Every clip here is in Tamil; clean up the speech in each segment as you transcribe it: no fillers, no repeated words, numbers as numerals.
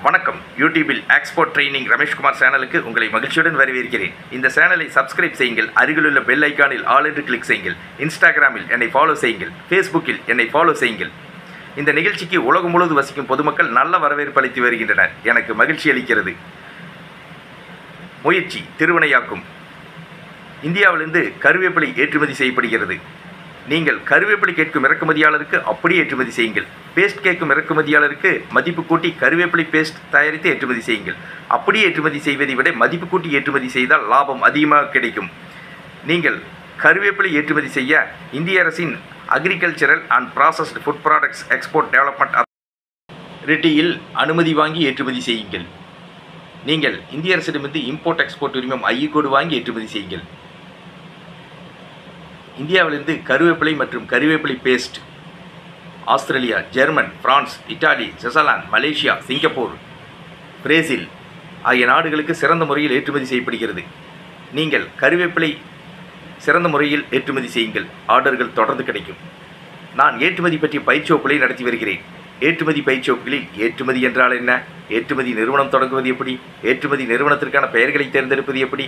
வணக்கம். யூடியூபில் எக்ஸ்போர்ட் ட்ரைனிங் ரமேஷ்குமார் சேனலுக்கு உங்களை மகிழ்ச்சியுடன் வரவேற்கிறேன். இந்த சேனலை சப்ஸ்கிரைப் செய்யுங்கள். அருகிலுள்ள பெல் ஐக்கானில் ஆல் என்று கிளிக் செய்யுங்கள். இன்ஸ்டாகிராமில் என்னை ஃபாலோ செய்யுங்கள். ஃபேஸ்புக்கில் என்னை ஃபாலோ செய்யுங்கள். இந்த நிகழ்ச்சிக்கு உலகம் முழுவதும் வசிக்கும் பொதுமக்கள் நல்ல வரவேற்பு அளித்து வருகின்றனர். எனக்கு மகிழ்ச்சி அளிக்கிறது. முயற்சி திருவினையாக்கும். இந்தியாவிலிருந்து கருவேப்பிலை ஏற்றுமதி செய்யப்படுகிறது. நீங்கள் கருவேப்பிலை கேட்கும் இறக்குமதியாளருக்கு அப்படியே ஏற்றுமதி செய்யுங்கள். பேஸ்ட் கேட்கும் இறக்குமதியாளருக்கு மதிப்பு கூட்டி கருவேப்பிலை பேஸ்ட் தயாரித்து ஏற்றுமதி செய்யுங்கள். அப்படியே ஏற்றுமதி செய்வதை விட மதிப்பு கூட்டி ஏற்றுமதி செய்தால் லாபம் அதிகமாக கிடைக்கும். நீங்கள் கருவேப்பிலை ஏற்றுமதி செய்ய இந்திய அரசின் agricultural and processed food products export development அத்தாரிட்டியில் அனுமதி வாங்கி ஏற்றுமதி செய்யுங்கள். நீங்கள் இந்திய அரசிடமிருந்து இம்போர்ட் எக்ஸ்போர்ட் உரிமம் ஐ கோடு வாங்கி ஏற்றுமதி செய்யுங்கள். இந்தியாவிலிருந்து கருவேப்பிலை மற்றும் கருவேப்பிலை paste Australia, German, France, Italy, Switzerland, Malaysia, Singapore, Brazil ஆகிய நாடுகளுக்கு சிறந்த முறையில் ஏற்றுமதி செய்யப்படுகிறது. நீங்கள் கருவேப்பிலை சிறந்த முறையில் ஏற்றுமதி செய்யுங்கள். ஆர்டர்கள் தொடர்ந்து கிடைக்கும். நான் ஏற்றுமதி பற்றிய பயிற்சி வகுப்புகளை நடத்தி வருகிறேன். ஏற்றுமதி பயிற்சி வகுப்புகளில் ஏற்றுமதி என்றால் என்ன, ஏற்றுமதி நிறுவனம் தொடங்குவது எப்படி, ஏற்றுமதி நிறுவனத்திற்கான பெயர்களை தேர்ந்தெடுப்பது எப்படி,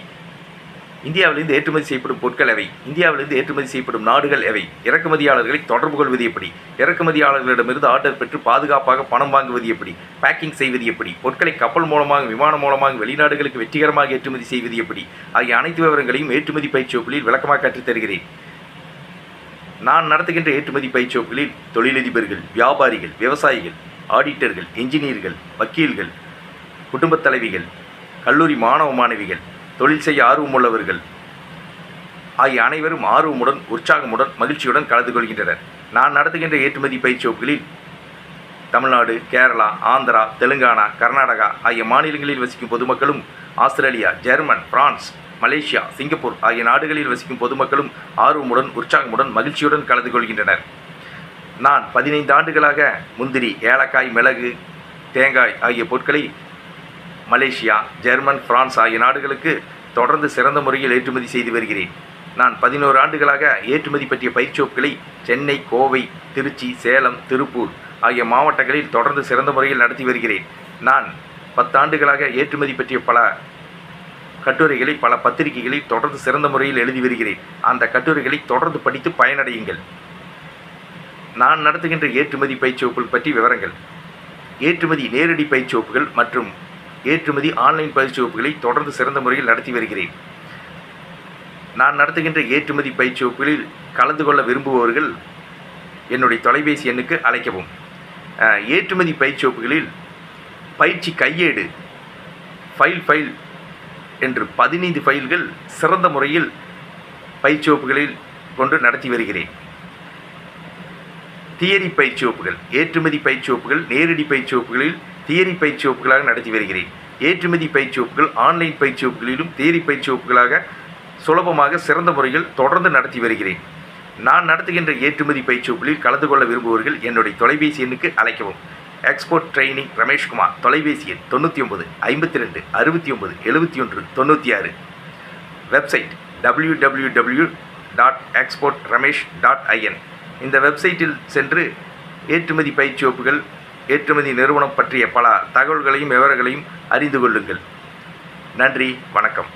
இந்தியாவிலிருந்து ஏற்றுமதி செய்யப்படும் பொருட்கள் எவை, இந்தியாவிலிருந்து ஏற்றுமதி செய்யப்படும் நாடுகள் எவை, இறக்குமதியாளர்களை தொடர்பு கொள்வது எப்படி, இறக்குமதியாளர்களிடமிருந்து ஆர்டர் பெற்று பாதுகாப்பாக பணம் வாங்குவது எப்படி, பேக்கிங் செய்வது எப்படி, பொருட்களை கப்பல் மூலமாக விமானம் மூலமாக வெளிநாடுகளுக்கு வெற்றிகரமாக ஏற்றுமதி செய்வது எப்படி ஆகிய அனைத்து விவரங்களையும் ஏற்றுமதி பயிற்சி வகுப்புகளில் விளக்கமாக கற்றுத் தருகிறேன். நான் நடத்துகின்ற ஏற்றுமதி பயிற்சி வகுப்புகளில் தொழிலதிபர்கள், வியாபாரிகள், விவசாயிகள், ஆடிட்டர்கள், என்ஜினியர்கள், வக்கீல்கள், குடும்பத் தலைவிகள், கல்லூரி மாணவ மாணவிகள், தொழில் செய்ய ஆர்வமுள்ளவர்கள் ஆகிய அனைவரும் ஆர்வமுடன், உற்சாகமுடன், மகிழ்ச்சியுடன் கலந்து கொள்கின்றனர். நான் நடத்துகின்ற ஏற்றுமதி பயிற்சி வகுப்புகளில் தமிழ்நாடு, கேரளா, ஆந்திரா, தெலுங்கானா, கர்நாடகா ஆகிய மாநிலங்களில் வசிக்கும் பொதுமக்களும், Australia, German, France, Malaysia, Singapore ஆகிய நாடுகளில் வசிக்கும் பொதுமக்களும் ஆர்வமுடன், உற்சாகமுடன், மகிழ்ச்சியுடன் கலந்து கொள்கின்றனர். நான் 15 ஆண்டுகளாக முந்திரி, ஏலக்காய், மிளகு, தேங்காய் ஆகிய பொருட்களை மலேசியா, ஜெர்மன், பிரான்ஸ் ஆகிய நாடுகளுக்கு தொடர்ந்து சிறந்த முறையில் ஏற்றுமதி செய்து வருகிறேன். நான் 11 ஆண்டுகளாக ஏற்றுமதி பற்றிய பயிற்சி வகுப்புகளை சென்னை, கோவை, திருச்சி, சேலம், திருப்பூர் ஆகிய மாவட்டங்களில் தொடர்ந்து சிறந்த முறையில் நடத்தி வருகிறேன். நான் 10 ஆண்டுகளாக ஏற்றுமதி பற்றிய பல கட்டுரைகளை பல பத்திரிகைகளில் தொடர்ந்து சிறந்த முறையில் எழுதி வருகிறேன். அந்த கட்டுரைகளை தொடர்ந்து படித்து பயனடையுங்கள். நான் நடத்துகின்ற ஏற்றுமதி பயிற்சி வகுப்புகள் பற்றி விவரங்கள். ஏற்றுமதி நேரடி பயிற்சி வகுப்புகள் மற்றும் ஏற்றுமதி ஆன்லைன் பயிற்சி வகுப்புகளை தொடர்ந்து சிறந்த முறையில் நடத்தி வருகிறேன். நான் நடத்துகின்ற ஏற்றுமதி பயிற்சி வகுப்புகளில் கலந்து கொள்ள விரும்புபவர்கள் என்னுடைய தொலைபேசி எண்ணுக்கு அழைக்கவும். ஏற்றுமதி பயிற்சி வகுப்புகளில் பயிற்சி கையேடு ஃபைல் என்று 15 ஃபைல்கள் சிறந்த முறையில் பயிற்சி வகுப்புகளில் கொண்டு நடத்தி வருகிறேன். தியரி பயிற்சி வகுப்புகள், ஏற்றுமதி பயிற்சி வகுப்புகள் நேரடி பயிற்சி வகுப்புகளில் தியரி பயிற்சி வகுப்புகளாக நடத்தி வருகிறேன். ஏற்றுமதி பயிற்சி வகுப்புகள் ஆன்லைன் பயிற்சி வகுப்புகளிலும் தியரி பயிற்சி வகுப்புகளாக சுலபமாக சிறந்த முறையில் தொடர்ந்து நடத்தி வருகிறேன். நான் நடத்துகின்ற ஏற்றுமதி பயிற்சி வகுப்புகளில் கலந்து கொள்ள விரும்புபவர்கள் என்னுடைய தொலைபேசி எண்ணுக்கு அழைக்கவும். Export training Rameshkumar. தொலைபேசி எண் 99 52 69 71 96. Website www.exportramesh.in. இந்த வெப்சைட்டில் சென்று ஏற்றுமதி பயிற்சி வகுப்புகள், ஏற்றுமதி நிறுவனம் பற்றிய பல தகவல்களையும் விவரங்களையும் அறிந்து கொள்ளுங்கள். நன்றி, வணக்கம்.